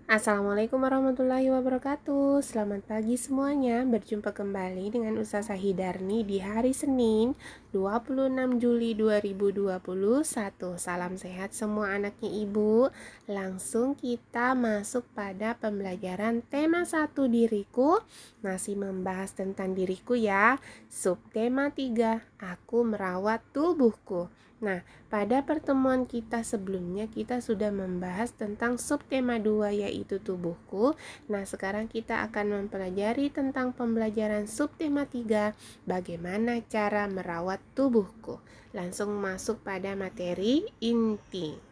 Assalamualaikum warahmatullahi wabarakatuh. Selamat pagi semuanya. Berjumpa kembali dengan Ustazah Hidarni di hari Senin 26 Juli 2021. Salam sehat semua anaknya Ibu. Langsung kita masuk pada pembelajaran tema 1 diriku. Masih membahas tentang diriku ya. Subtema 3, aku merawat tubuhku. Nah, pada pertemuan kita sebelumnya kita sudah membahas tentang subtema 2 yaitu tubuhku. Nah, sekarang kita akan mempelajari tentang pembelajaran subtema 3, bagaimana cara merawat tubuhku. Langsung masuk pada materi inti.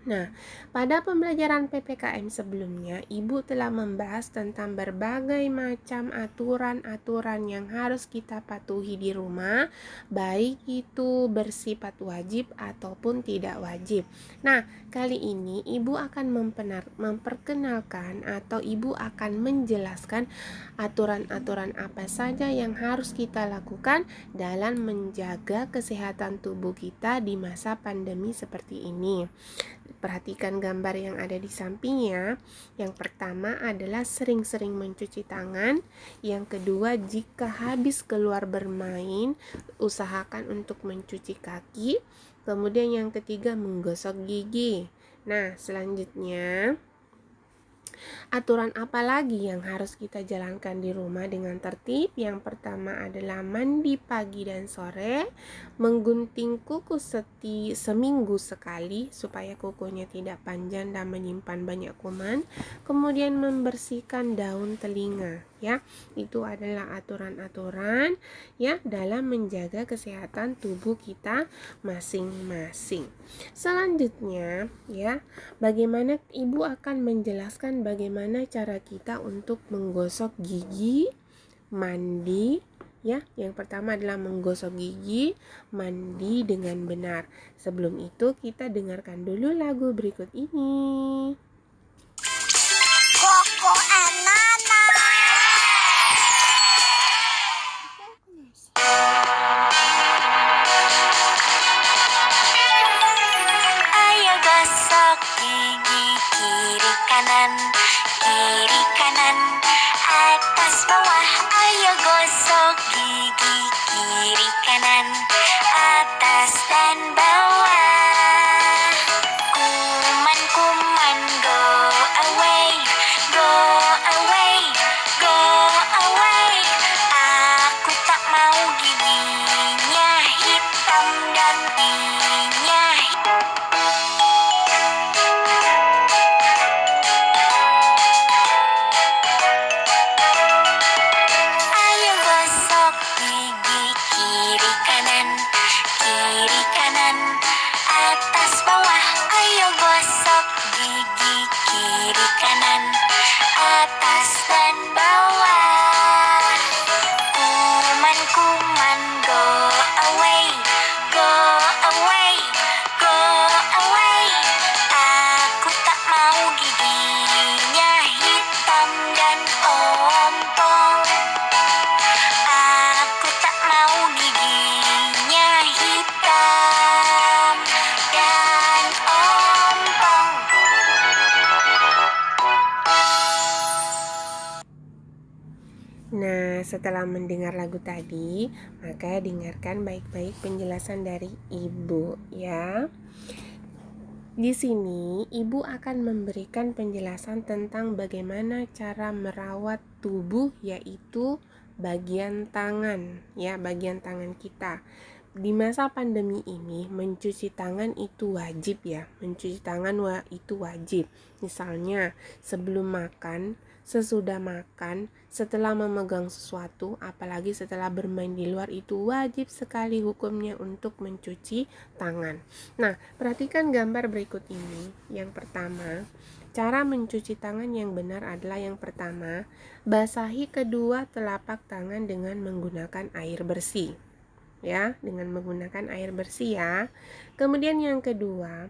Nah, pada pembelajaran PPKM sebelumnya, Ibu telah membahas tentang berbagai macam aturan-aturan yang harus kita patuhi di rumah, baik itu bersifat wajib ataupun tidak wajib. Nah, kali ini Ibu akan memperkenalkan atau Ibu akan menjelaskan aturan-aturan apa saja yang harus kita lakukan dalam menjaga kesehatan tubuh kita di masa pandemi seperti ini. Perhatikan gambar yang ada di sampingnya. Yang pertama adalah sering-sering mencuci tangan. Yang kedua, jika habis keluar bermain, usahakan untuk mencuci kaki. Kemudian yang ketiga, menggosok gigi. Nah, selanjutnya, aturan apa lagi yang harus kita jalankan di rumah dengan tertib? Yang pertama adalah mandi pagi dan sore, menggunting kuku seminggu sekali supaya kukunya tidak panjang dan menyimpan banyak kuman, kemudian membersihkan daun telinga, ya. Itu adalah aturan-aturan ya dalam menjaga kesehatan tubuh kita masing-masing. Selanjutnya, ya, bagaimana Ibu akan menjelaskan bagaimana cara kita untuk menggosok gigi, mandi, ya. Yang pertama adalah menggosok gigi, mandi dengan benar. Sebelum itu kita dengarkan dulu lagu berikut ini. Koko Nana. Ayo gosok gigi kiri kanan, atas bawah. Ayo gosok gigi kiri kanan, atas dan bawah. Kuman-kuman go away, go away, go away. Aku tak mau giginya hitam dan giginya. Ayo gosok gigi kiri kanan, atas bawah. Ayo gosok gigi kiri kanan, atas dan bawah. Kuman-kuman go away, go away, go away. Aku tak mau giginya hitam dan ompong. Aku tak mau giginya hitam dan ompong. Nah, setelah mendengar lagu tadi, maka dengarkan baik-baik penjelasan dari Ibu, ya. Di sini, Ibu akan memberikan penjelasan tentang bagaimana cara merawat tubuh, yaitu bagian tangan, ya, bagian tangan kita. Di masa pandemi ini, mencuci tangan itu wajib, ya. Mencuci tangan itu wajib. Misalnya, sebelum makan, sesudah makan, setelah memegang sesuatu, apalagi setelah bermain di luar, itu wajib sekali hukumnya untuk mencuci tangan. Nah, perhatikan gambar berikut ini. Yang pertama, cara mencuci tangan yang benar adalah yang pertama, basahi kedua telapak tangan dengan menggunakan air bersih. Ya, dengan menggunakan air bersih ya. Kemudian yang kedua,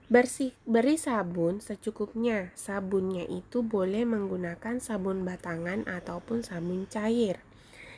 beri sabun secukupnya. Sabunnya itu boleh menggunakan sabun batangan ataupun sabun cair.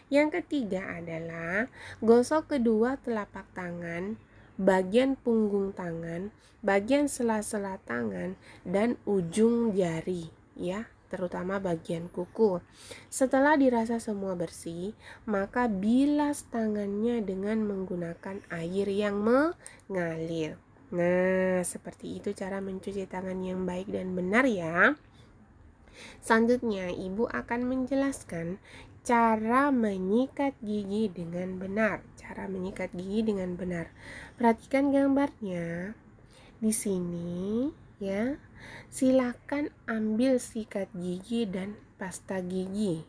Yang ketiga adalah gosok kedua telapak tangan bagian punggung tangan, bagian sela-sela tangan, dan ujung jari, ya, terutama bagian kuku. Setelah dirasa semua bersih, maka bilas tangannya dengan menggunakan air yang mengalir. Nah, seperti itu cara mencuci tangan yang baik dan benar ya. Selanjutnya, ibu akan menjelaskan cara menyikat gigi dengan benar. Cara menyikat gigi dengan benar. Perhatikan gambarnya di sini ya. Silakan ambil sikat gigi dan pasta gigi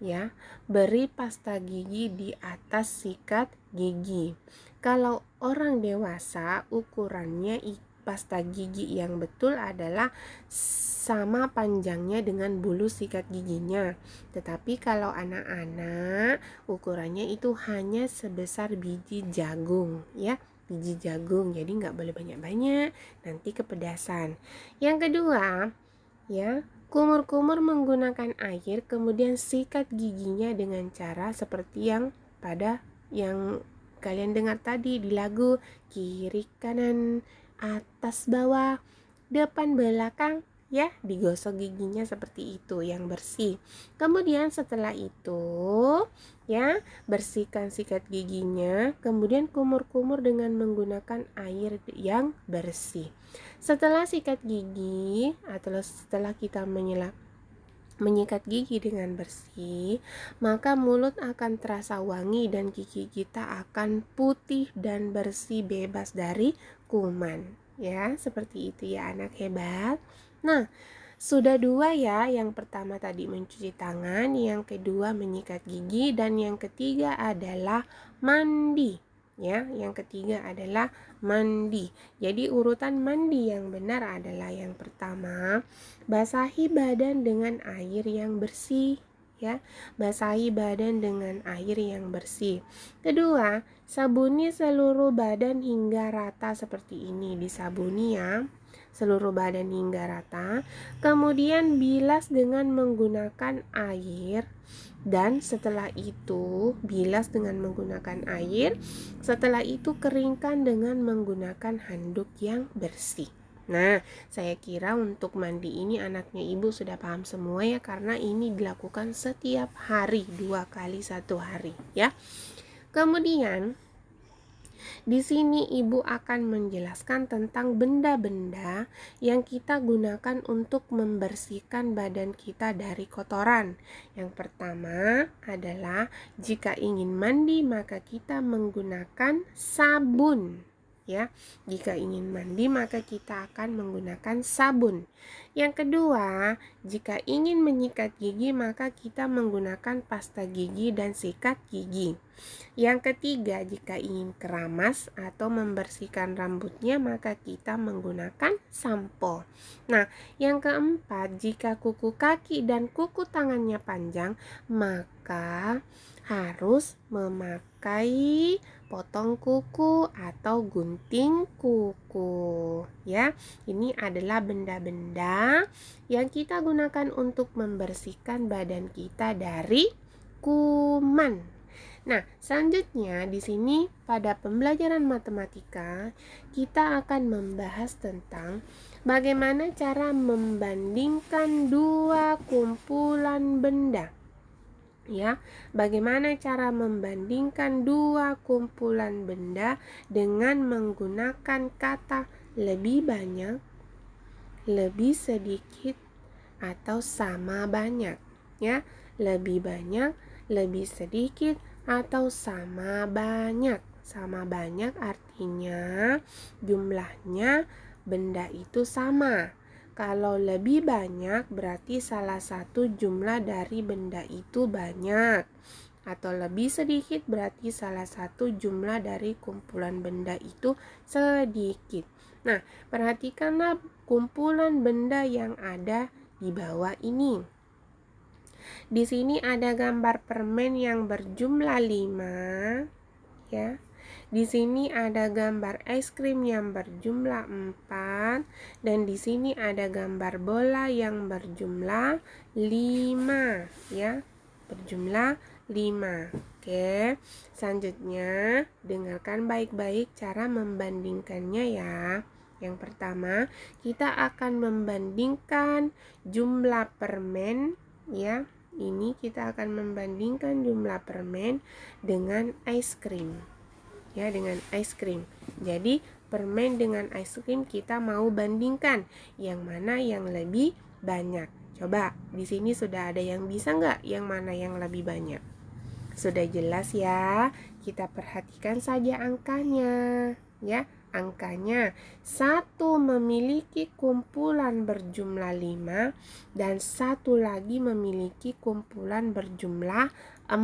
ya. Beri pasta gigi di atas sikat gigi. Kalau orang dewasa, ukurannya pasta gigi yang betul adalah sama panjangnya dengan bulu sikat giginya. Tetapi kalau anak-anak, ukurannya itu hanya sebesar biji jagung ya, biji jagung. Jadi nggak boleh banyak-banyak, nanti kepedasan. Yang kedua ya, kumur-kumur menggunakan air, kemudian sikat giginya dengan cara seperti yang kalian dengar tadi di lagu, kiri kanan, atas bawah, depan belakang ya, digosok giginya seperti itu yang bersih. Kemudian setelah itu ya, bersihkan sikat giginya, kemudian kumur-kumur dengan menggunakan air yang bersih. Setelah sikat gigi atau setelah kita menyikat gigi dengan bersih, maka mulut akan terasa wangi dan gigi kita akan putih dan bersih, bebas dari kuman. Ya, seperti itu ya anak hebat. Nah, sudah 2 ya. Yang pertama tadi mencuci tangan, yang kedua menyikat gigi, dan yang ketiga adalah mandi. Ya, yang ketiga adalah mandi. Jadi urutan mandi yang benar adalah yang pertama, basahi badan dengan air yang bersih ya. Basahi badan dengan air yang bersih. Kedua, sabuni seluruh badan hingga rata seperti ini. Disabuni ya, seluruh badan hingga rata. Kemudian bilas dengan menggunakan air. Dan setelah itu bilas dengan menggunakan air. Setelah itu keringkan dengan menggunakan handuk yang bersih. Nah, saya kira untuk mandi ini anaknya ibu sudah paham semua ya, karena ini dilakukan setiap hari 2 kali 1 hari ya. Kemudian di sini ibu akan menjelaskan tentang benda-benda yang kita gunakan untuk membersihkan badan kita dari kotoran. Yang pertama adalah jika ingin mandi maka kita menggunakan sabun. Ya, jika ingin mandi maka kita akan menggunakan sabun. Yang kedua, jika ingin menyikat gigi maka kita menggunakan pasta gigi dan sikat gigi. Yang ketiga, jika ingin keramas atau membersihkan rambutnya maka kita menggunakan sampo. Nah, yang keempat, jika kuku kaki dan kuku tangannya panjang maka harus memakai potong kuku atau gunting kuku ya. Ini adalah benda-benda yang kita gunakan untuk membersihkan badan kita dari kuman. Nah, selanjutnya di sini pada pembelajaran matematika kita akan membahas tentang bagaimana cara membandingkan 2 kumpulan benda. Ya, bagaimana cara membandingkan 2 kumpulan benda dengan menggunakan kata lebih banyak, lebih sedikit, atau sama banyak. Ya, lebih banyak, lebih sedikit, atau sama banyak. Sama banyak artinya jumlahnya benda itu sama. Kalau lebih banyak berarti salah satu jumlah dari benda itu banyak. Atau lebih sedikit berarti salah satu jumlah dari kumpulan benda itu sedikit. Nah, perhatikanlah kumpulan benda yang ada di bawah ini. Di sini ada gambar permen yang berjumlah 5 ya. Di sini ada gambar es krim yang berjumlah 4 dan di sini ada gambar bola yang berjumlah 5 ya. Berjumlah 5. Oke, selanjutnya dengarkan baik-baik cara membandingkannya ya. Yang pertama, kita akan membandingkan jumlah permen ya. Ini kita akan membandingkan jumlah permen dengan es krim. Ya, dengan es krim. Jadi, permen dengan es krim kita mau bandingkan yang mana yang lebih banyak. Coba, di sini sudah ada yang bisa nggak yang mana yang lebih banyak? Sudah jelas ya, kita perhatikan saja angkanya ya. Angkanya 1 memiliki kumpulan berjumlah 5 dan satu lagi memiliki kumpulan berjumlah 4.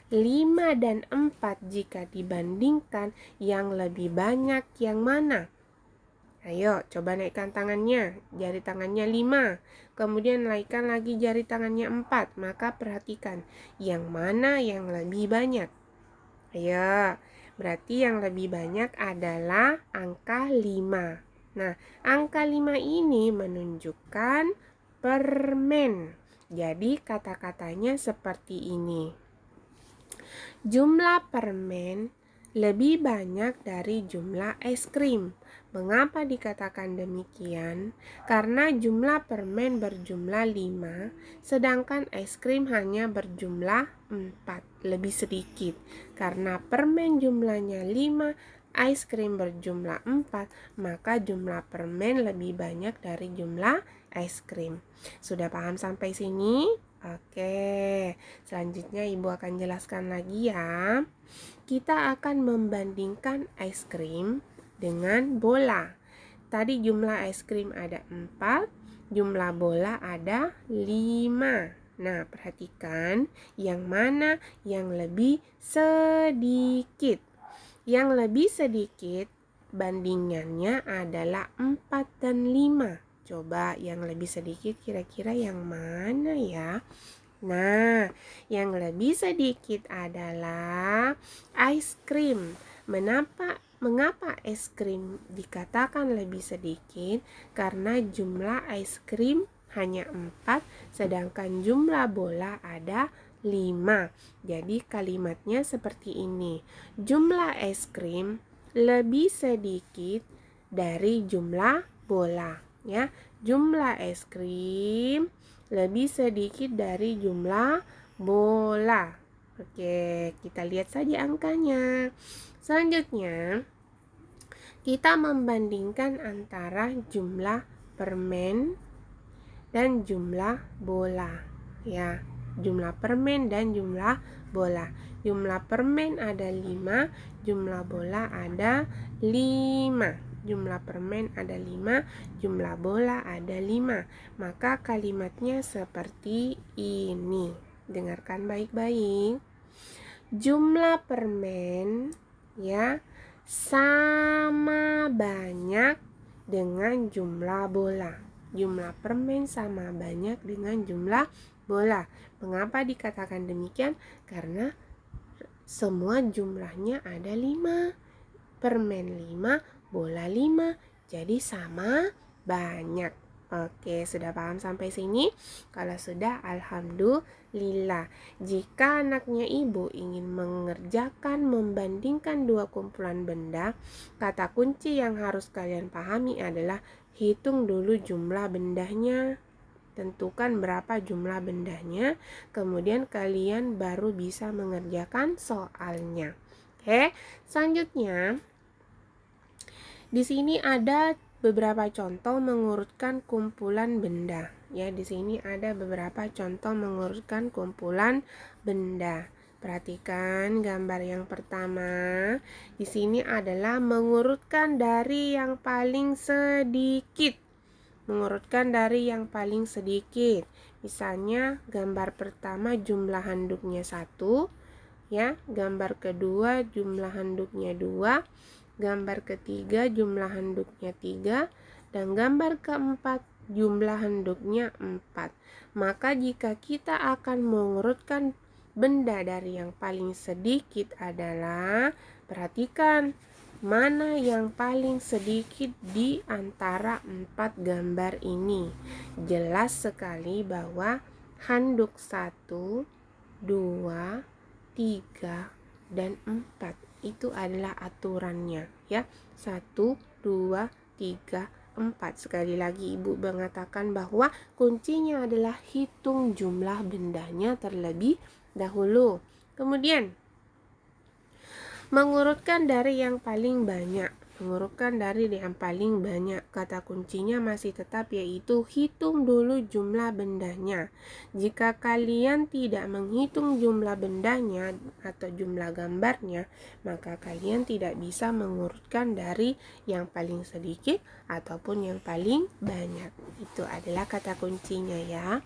5 dan 4 jika dibandingkan yang lebih banyak yang mana? Ayo, coba naikkan tangannya. Jari tangannya 5. Kemudian naikkan lagi jari tangannya 4. Maka perhatikan, yang mana yang lebih banyak? Ayo, berarti yang lebih banyak adalah angka 5. Nah, angka 5 ini menunjukkan permen. Jadi, kata-katanya seperti ini. Jumlah permen lebih banyak dari jumlah es krim. Mengapa dikatakan demikian? Karena jumlah permen berjumlah 5, sedangkan es krim hanya berjumlah 4, lebih sedikit. Karena permen jumlahnya 5, es krim berjumlah 4, maka jumlah permen lebih banyak dari jumlah es krim. Sudah paham sampai sini? Oke, selanjutnya Ibu akan jelaskan lagi ya. Kita akan membandingkan es krim dengan bola. Tadi jumlah es krim ada 4, jumlah bola ada 5. Nah, perhatikan yang mana yang lebih sedikit. Yang lebih sedikit bandingannya adalah 4 dan 5. Coba yang lebih sedikit kira-kira yang mana ya? Nah, yang lebih sedikit adalah es krim. Mengapa es krim dikatakan lebih sedikit? Karena jumlah es krim hanya 4, sedangkan jumlah bola ada 5. Jadi kalimatnya seperti ini. Jumlah es krim lebih sedikit dari jumlah bola. Ya, jumlah es krim lebih sedikit dari jumlah bola. Oke, kita lihat saja angkanya. Selanjutnya, kita membandingkan antara jumlah permen dan jumlah bola. Ya, jumlah permen dan jumlah bola. Jumlah permen ada 5, jumlah bola ada 5. Jumlah permen ada 5, jumlah bola ada 5. Maka kalimatnya seperti ini. Dengarkan baik-baik. Jumlah permen ya sama banyak dengan jumlah bola. Jumlah permen sama banyak dengan jumlah bola. Mengapa dikatakan demikian? Karena semua jumlahnya ada 5. Permen 5, bola 5, jadi sama banyak. Oke, sudah paham sampai sini? Kalau sudah, alhamdulillah. Jika anaknya ibu ingin mengerjakan membandingkan dua kumpulan benda, kata kunci yang harus kalian pahami adalah hitung dulu jumlah bendanya. Tentukan berapa jumlah bendanya, kemudian kalian baru bisa mengerjakan soalnya. Oke, selanjutnya di sini ada beberapa contoh mengurutkan kumpulan benda. Ya, di sini ada beberapa contoh mengurutkan kumpulan benda. Perhatikan gambar yang pertama. Di sini adalah mengurutkan dari yang paling sedikit. Mengurutkan dari yang paling sedikit. Misalnya gambar pertama jumlah handuknya 1, ya. Gambar kedua jumlah handuknya 2. Gambar ketiga jumlah handuknya 3, dan gambar keempat jumlah handuknya 4. Maka jika kita akan mengurutkan benda dari yang paling sedikit adalah, perhatikan mana yang paling sedikit di antara 4 gambar ini. Jelas sekali bahwa handuk 1 2, 3, dan 4. Itu adalah aturannya ya. 1, 2, 3, 4. Sekali lagi ibu mengatakan bahwa kuncinya adalah hitung jumlah bendanya terlebih dahulu. Kemudian mengurutkan dari yang paling banyak. Mengurutkan dari yang paling banyak. Kata kuncinya masih tetap yaitu hitung dulu jumlah bendanya. Jika kalian tidak menghitung jumlah bendanya atau jumlah gambarnya, maka kalian tidak bisa mengurutkan dari yang paling sedikit ataupun yang paling banyak. Itu adalah kata kuncinya ya.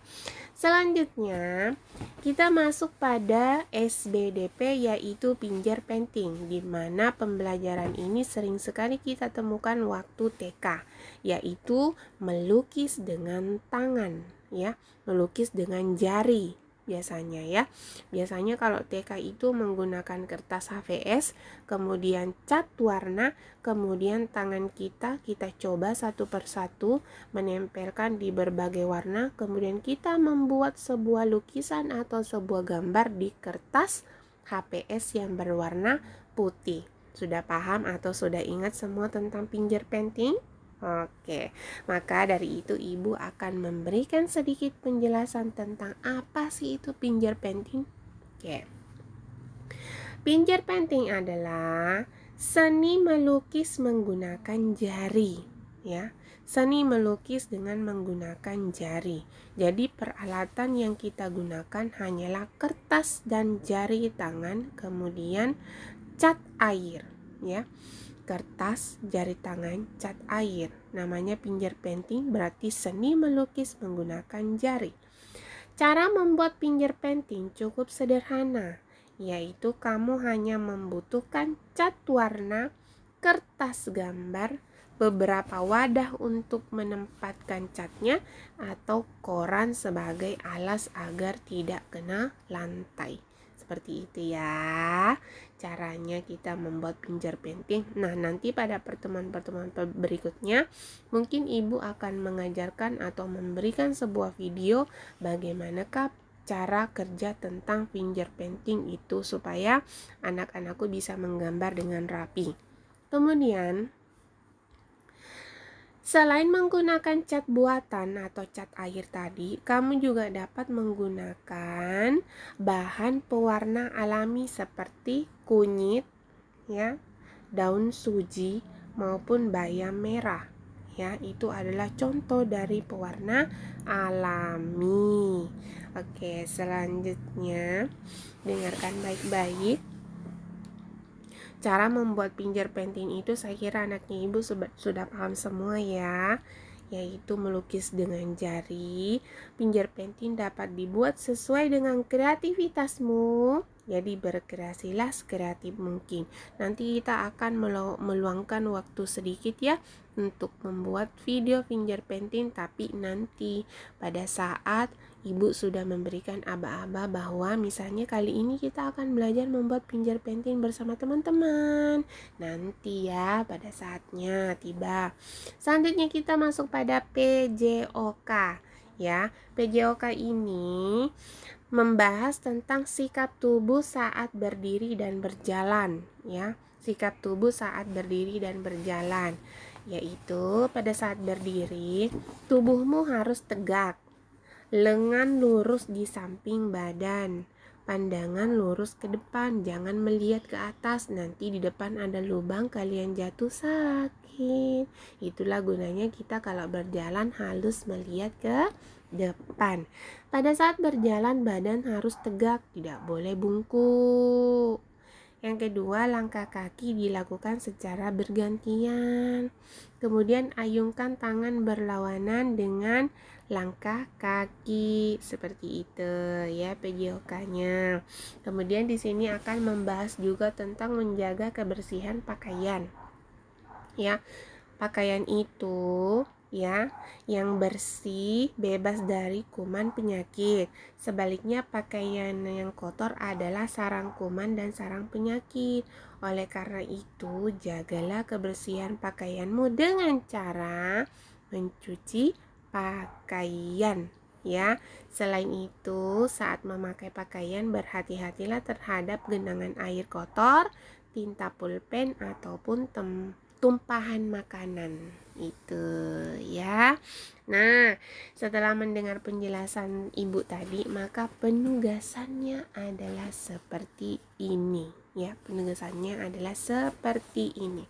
Selanjutnya, kita masuk pada SBDP yaitu pinjer penting, di mana pembelajaran ini sering sekali kita temukan waktu TK, yaitu melukis dengan tangan ya, melukis dengan jari biasanya ya. Biasanya kalau TK itu menggunakan kertas HVS, kemudian cat warna, kemudian tangan kita coba satu persatu menempelkan di berbagai warna, kemudian kita membuat sebuah lukisan atau sebuah gambar di kertas HVS yang berwarna putih. Sudah paham atau sudah ingat semua tentang pinjer painting? Oke, maka dari itu ibu akan memberikan sedikit penjelasan tentang apa sih itu pinjer painting. Oke. Pinjer painting adalah seni melukis menggunakan jari, ya. Seni melukis dengan menggunakan jari. Jadi peralatan yang kita gunakan hanyalah kertas dan jari tangan, kemudian cat air, ya. Kertas, jari tangan, cat air. Namanya pinjer painting, berarti seni melukis menggunakan jari. Cara membuat pinjer painting cukup sederhana, yaitu kamu hanya membutuhkan cat warna, kertas gambar, beberapa wadah untuk menempatkan catnya, atau koran sebagai alas agar tidak kena lantai. Seperti itu ya caranya kita membuat pinjer painting. Nah, nanti pada pertemuan-pertemuan berikutnya mungkin ibu akan mengajarkan atau memberikan sebuah video bagaimanakah cara kerja tentang pinjer painting itu supaya anak-anakku bisa menggambar dengan rapi. Kemudian selain menggunakan cat buatan atau cat air tadi, kamu juga dapat menggunakan bahan pewarna alami seperti kunyit, ya, daun suji maupun bayam merah. Ya, itu adalah contoh dari pewarna alami. Oke, selanjutnya dengarkan baik-baik. Cara membuat pinjer painting itu saya kira anaknya ibu sudah paham semua ya, yaitu melukis dengan jari. Pinjer painting dapat dibuat sesuai dengan kreativitasmu. Jadi berkreasilah sekreatif mungkin. Nanti kita akan meluangkan waktu sedikit ya untuk membuat video pinjer painting, tapi nanti pada saat ibu sudah memberikan aba-aba bahwa misalnya kali ini kita akan belajar membuat pinjer painting bersama teman-teman. Nanti ya pada saatnya tiba. Selanjutnya kita masuk pada PJOK ya. PJOK ini membahas tentang sikap tubuh saat berdiri dan berjalan ya. Sikap tubuh saat berdiri dan berjalan, yaitu pada saat berdiri tubuhmu harus tegak, lengan lurus di samping badan, pandangan lurus ke depan, jangan melihat ke atas, nanti di depan ada lubang kalian jatuh sakit. Itulah gunanya kita kalau berjalan halus melihat ke depan. Pada saat berjalan badan harus tegak, tidak boleh bungkuk. Yang kedua, langkah kaki dilakukan secara bergantian. Kemudian ayunkan tangan berlawanan dengan langkah kaki seperti itu ya PJOK-nya. Kemudian di sini akan membahas juga tentang menjaga kebersihan pakaian. Ya, pakaian itu ya yang bersih, bebas dari kuman penyakit. Sebaliknya pakaian yang kotor adalah sarang kuman dan sarang penyakit. Oleh karena itu, jagalah kebersihan pakaianmu dengan cara mencuci pakaian ya. Selain itu, saat memakai pakaian berhati-hatilah terhadap genangan air kotor, tinta pulpen ataupun tumpahan makanan. Itu ya. Nah, setelah mendengar penjelasan Ibu tadi, maka penugasannya adalah seperti ini, ya. Penugasannya adalah seperti ini.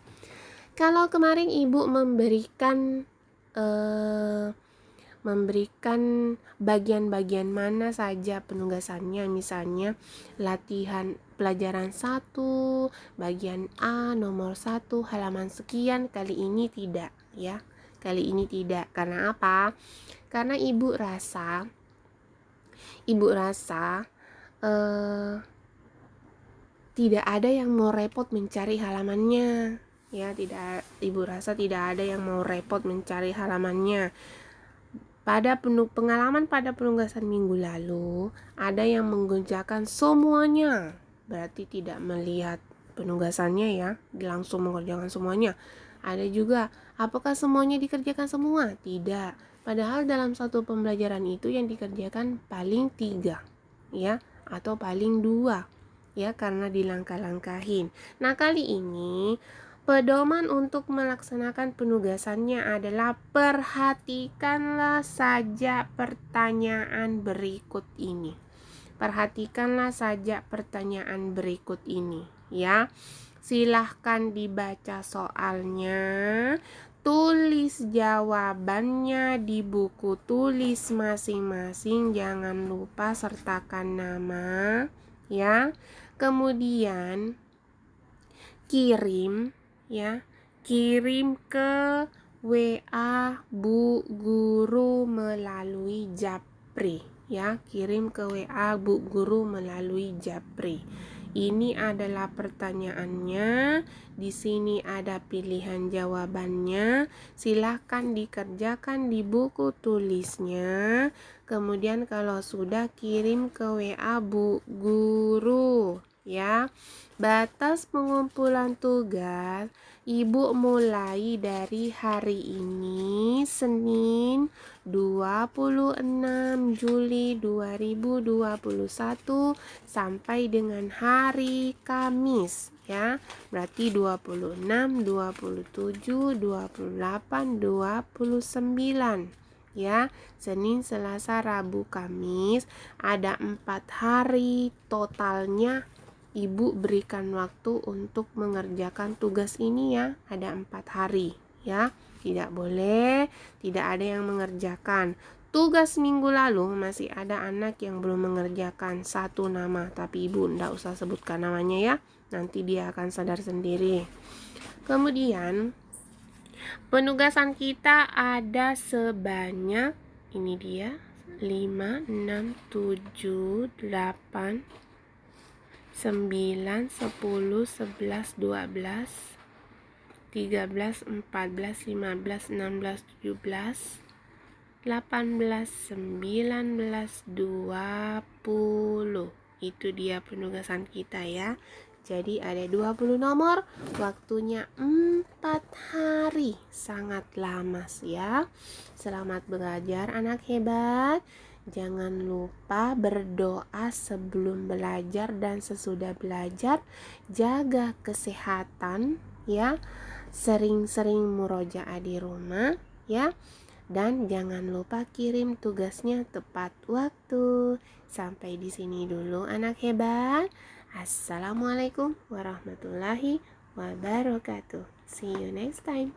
Kalau kemarin Ibu memberikan bagian-bagian mana saja penugasannya, misalnya latihan pelajaran 1 bagian A nomor 1 halaman sekian. Kali ini tidak, ya. Kali ini tidak. Karena apa? Karena ibu rasa tidak ada yang mau repot mencari halamannya, ya. Ibu rasa tidak ada yang mau repot mencari halamannya. Pada pengalaman pada penugasan minggu lalu, ada yang mengerjakan semuanya. Berarti tidak melihat penugasannya, ya, langsung mengerjakan semuanya. Ada juga, apakah semuanya dikerjakan semua? Tidak. Padahal dalam satu pembelajaran itu yang dikerjakan paling 3, ya, atau paling 2, ya, karena dilangkah-langkahin. Nah, kali ini pedoman untuk melaksanakan penugasannya adalah perhatikanlah saja pertanyaan berikut ini. Perhatikanlah saja pertanyaan berikut ini, ya. Silahkan dibaca soalnya, tulis jawabannya di buku tulis masing-masing. Jangan lupa sertakan nama, ya. Kemudian kirim ke WA Bu Guru melalui Japri, ya. Kirim ke WA Bu Guru melalui Japri. Ini adalah pertanyaannya. Di sini ada pilihan jawabannya. Silahkan dikerjakan di buku tulisnya. Kemudian kalau sudah, kirim ke WA Bu Guru, ya. Batas pengumpulan tugas Ibu mulai dari hari ini, Senin 26 Juli 2021 sampai dengan hari Kamis, ya. Berarti 26, 27, 28, 29, ya. Senin, Selasa, Rabu, Kamis. Ada 4 hari totalnya. Ibu berikan waktu untuk mengerjakan tugas ini, ya. Ada 4 hari, ya. Tidak boleh tidak ada yang mengerjakan. Tugas minggu lalu masih ada anak yang belum mengerjakan 1 nama, tapi ibu tidak usah sebutkan namanya, ya. Nanti dia akan sadar sendiri. Kemudian penugasan kita ada sebanyak, ini dia, 5, 6, 7, 8, 9, 10, 11, 12, 13, 14, 15, 16, 17, 18, 19, 20. Itu dia penugasan kita, ya. Jadi ada 20 nomor, waktunya 4 hari. Sangat lama, ya. Selamat belajar anak hebat. Jangan lupa berdoa sebelum belajar dan sesudah belajar. Jaga kesehatan, ya. Sering-sering murojaah di rumah, ya. Dan jangan lupa kirim tugasnya tepat waktu. Sampai di sini dulu anak hebat. Assalamualaikum warahmatullahi wabarakatuh. See you next time.